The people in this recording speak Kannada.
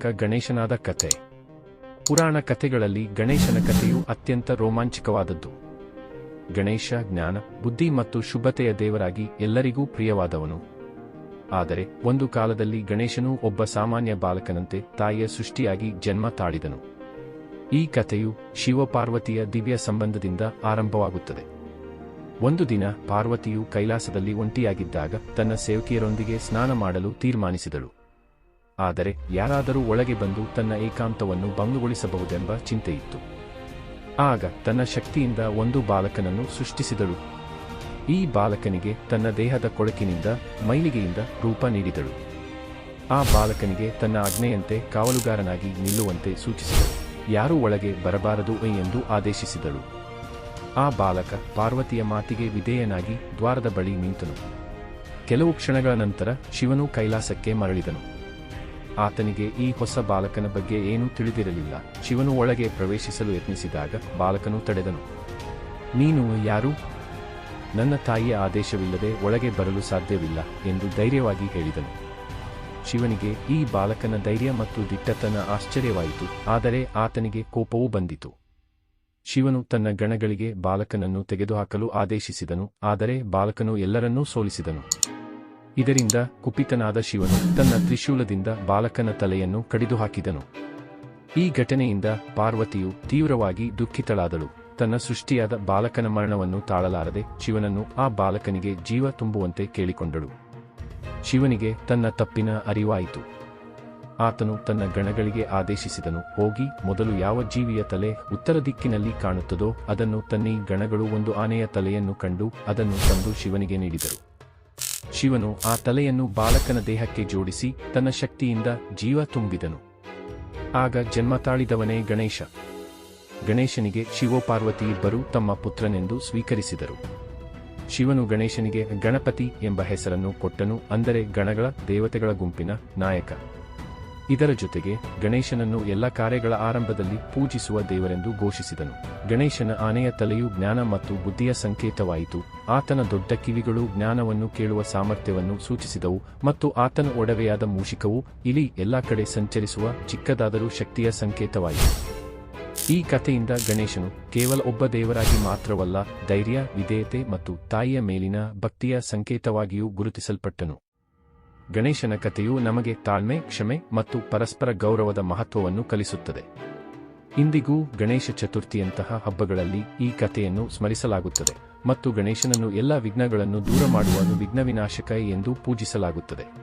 ನಾಯಕ ಗಣೇಶನಾದ ಕಥೆ. ಪುರಾಣ ಕಥೆಗಳಲ್ಲಿ ಗಣೇಶನ ಕಥೆಯು ಅತ್ಯಂತ ರೋಮಾಂಚಕವಾದದ್ದು. ಗಣೇಶ ಜ್ಞಾನ, ಬುದ್ಧಿ ಮತ್ತು ಶುಭತೆಯ ದೇವರಾಗಿ ಎಲ್ಲರಿಗೂ ಪ್ರಿಯವಾದವನು. ಆದರೆ ಒಂದು ಕಾಲದಲ್ಲಿ ಗಣೇಶನು ಒಬ್ಬ ಸಾಮಾನ್ಯ ಬಾಲಕನಂತೆ ತಾಯಿಯ ಸೃಷ್ಟಿಯಾಗಿ ಜನ್ಮ ತಾಳಿದನು. ಈ ಕಥೆಯು ಶಿವಪಾರ್ವತಿಯ ದಿವ್ಯ ಸಂಬಂಧದಿಂದ ಆರಂಭವಾಗುತ್ತದೆ. ಒಂದು ದಿನ ಪಾರ್ವತಿಯು ಕೈಲಾಸದಲ್ಲಿ ಒಂಟಿಯಾಗಿದ್ದಾಗ ತನ್ನ ಸೇವಕಿಯರೊಂದಿಗೆ ಸ್ನಾನ ಮಾಡಲು ತೀರ್ಮಾನಿಸಿದಳು. ಆದರೆ ಯಾರಾದರೂ ಒಳಗೆ ಬಂದು ತನ್ನ ಏಕಾಂತವನ್ನು ಭಂಗಗೊಳಿಸಬಹುದೆಂಬ ಚಿಂತೆಯಿತ್ತು. ಆಗ ತನ್ನ ಶಕ್ತಿಯಿಂದ ಒಂದು ಬಾಲಕನನ್ನು ಸೃಷ್ಟಿಸಿದಳು. ಈ ಬಾಲಕನಿಗೆ ತನ್ನ ದೇಹದ ಕೊಳಕಿನಿಂದ ಮೈಲಿಗೆಯಿಂದ ರೂಪ ನೀಡಿದಳು. ಆ ಬಾಲಕನಿಗೆ ತನ್ನ ಆಜ್ಞೆಯಂತೆ ಕಾವಲುಗಾರನಾಗಿ ನಿಲ್ಲುವಂತೆ ಸೂಚಿಸಿದಳು. ಯಾರೂ ಒಳಗೆ ಬರಬಾರದು ಎಂದು ಆದೇಶಿಸಿದಳು. ಆ ಬಾಲಕ ಪಾರ್ವತಿಯ ಮಾತಿಗೆ ವಿಧೇಯನಾಗಿ ದ್ವಾರದ ಬಳಿ ನಿಂತನು. ಕೆಲವು ಕ್ಷಣಗಳ ನಂತರ ಶಿವನು ಕೈಲಾಸಕ್ಕೆ ಮರಳಿದನು. ಆತನಿಗೆ ಈ ಹೊಸ ಬಾಲಕನ ಬಗ್ಗೆ ಏನೂ ತಿಳಿದಿರಲಿಲ್ಲ. ಶಿವನು ಒಳಗೆ ಪ್ರವೇಶಿಸಲು ಯತ್ನಿಸಿದಾಗ ಬಾಲಕನು ತಡೆದನು. ನೀನು ಯಾರು? ನನ್ನ ತಾಯಿಯ ಆದೇಶವಿಲ್ಲದೆ ಒಳಗೆ ಬರಲು ಸಾಧ್ಯವಿಲ್ಲ ಎಂದು ಧೈರ್ಯವಾಗಿ ಹೇಳಿದನು. ಶಿವನಿಗೆ ಈ ಬಾಲಕನ ಧೈರ್ಯ ಮತ್ತು ದಿಟ್ಟತನ ಆಶ್ಚರ್ಯವಾಯಿತು. ಆದರೆ ಆತನಿಗೆ ಕೋಪವೂ ಬಂದಿತು. ಶಿವನು ತನ್ನ ಗಣಗಳಿಗೆ ಬಾಲಕನನ್ನು ತೆಗೆದುಹಾಕಲು ಆದೇಶಿಸಿದನು. ಆದರೆ ಬಾಲಕನು ಎಲ್ಲರನ್ನೂ ಸೋಲಿಸಿದನು. ಇದರಿಂದ ಕುಪಿತನಾದ ಶಿವನು ತನ್ನ ತ್ರಿಶೂಲದಿಂದ ಬಾಲಕನ ತಲೆಯನ್ನು ಕಡಿದುಹಾಕಿದನು. ಈ ಘಟನೆಯಿಂದ ಪಾರ್ವತಿಯು ತೀವ್ರವಾಗಿ ದುಃಖಿತಳಾದಳು. ತನ್ನ ಸೃಷ್ಟಿಯಾದ ಬಾಲಕನ ಮರಣವನ್ನು ತಾಳಲಾರದೆ ಶಿವನನ್ನು ಆ ಬಾಲಕನಿಗೆ ಜೀವ ತುಂಬುವಂತೆ ಕೇಳಿಕೊಂಡಳು. ಶಿವನಿಗೆ ತನ್ನ ತಪ್ಪಿನ ಅರಿವಾಯಿತು. ಆತನು ತನ್ನ ಗಣಗಳಿಗೆ ಆದೇಶಿಸಿದನು, ಹೋಗಿ ಮೊದಲು ಯಾವ ಜೀವಿಯ ತಲೆ ಉತ್ತರ ದಿಕ್ಕಿನಲ್ಲಿ ಕಾಣುತ್ತದೋ ಅದನ್ನು ತನ್ನಿ. ಗಣಗಳು ಒಂದು ಆನೆಯ ತಲೆಯನ್ನು ಕಂಡು ಅದನ್ನು ತಂದು ಶಿವನಿಗೆ ನೀಡಿದರು. ಶಿವನು ಆ ತಲೆಯನ್ನು ಬಾಲಕನ ದೇಹಕ್ಕೆ ಜೋಡಿಸಿ ತನ್ನ ಶಕ್ತಿಯಿಂದ ಜೀವ ತುಂಬಿದನು. ಆಗ ಜನ್ಮ ತಾಳಿದವನೇ ಗಣೇಶ. ಗಣೇಶನಿಗೆ ಶಿವಪಾರ್ವತಿ ಇಬ್ಬರೂ ತಮ್ಮ ಪುತ್ರನೆಂದು ಸ್ವೀಕರಿಸಿದರು. ಶಿವನು ಗಣೇಶನಿಗೆ ಗಣಪತಿ ಎಂಬ ಹೆಸರನ್ನು ಕೊಟ್ಟನು, ಅಂದರೆ ಗಣಗಳ ದೇವತೆಗಳ ಗುಂಪಿನ ನಾಯಕ. ಇದರ ಜೊತೆಗೆ ಗಣೇಶನನ್ನು ಎಲ್ಲ ಕಾರ್ಯಗಳ ಆರಂಭದಲ್ಲಿ ಪೂಜಿಸುವ ದೇವರೆಂದು ಘೋಷಿಸಿದನು. ಗಣೇಶನ ಆನೆಯ ತಲೆಯು ಜ್ಞಾನ ಮತ್ತು ಬುದ್ಧಿಯ ಸಂಕೇತವಾಯಿತು. ಆತನ ದೊಡ್ಡ ಕಿವಿಗಳು ಜ್ಞಾನವನ್ನು ಕೇಳುವ ಸಾಮರ್ಥ್ಯವನ್ನು ಸೂಚಿಸಿದವು ಮತ್ತು ಆತನ ಒಡವೆಯಾದ ಮೂಷಿಕವು ಇಲಿ ಎಲ್ಲ ಕಡೆ ಸಂಚರಿಸುವ ಚಿಕ್ಕದಾದರೂ ಶಕ್ತಿಯ ಸಂಕೇತವಾಯಿತು. ಈ ಕಥೆಯಿಂದ ಗಣೇಶನು ಕೇವಲ ಒಬ್ಬ ದೇವರಾಗಿ ಮಾತ್ರವಲ್ಲ, ಧೈರ್ಯ, ವಿಧೇಯತೆ ಮತ್ತು ತಾಯಿಯ ಮೇಲಿನ ಭಕ್ತಿಯ ಸಂಕೇತವಾಗಿಯೂ ಗುರುತಿಸಲ್ಪಟ್ಟನು. ಗಣೇಶನ ಕಥೆಯು ನಮಗೆ ತಾಳ್ಮೆ, ಕ್ಷಮೆ ಮತ್ತು ಪರಸ್ಪರ ಗೌರವದ ಮಹತ್ವವನ್ನು ಕಲಿಸುತ್ತದೆ. ಇಂದಿಗೂ ಗಣೇಶ ಚತುರ್ಥಿಯಂತಹ ಹಬ್ಬಗಳಲ್ಲಿ ಈ ಕಥೆಯನ್ನು ಸ್ಮರಿಸಲಾಗುತ್ತದೆ ಮತ್ತು ಗಣೇಶನನ್ನು ಎಲ್ಲ ವಿಘ್ನಗಳನ್ನು ದೂರ ಮಾಡುವ ವಿಘ್ನ ವಿನಾಶಕ ಎಂದು ಪೂಜಿಸಲಾಗುತ್ತದೆ.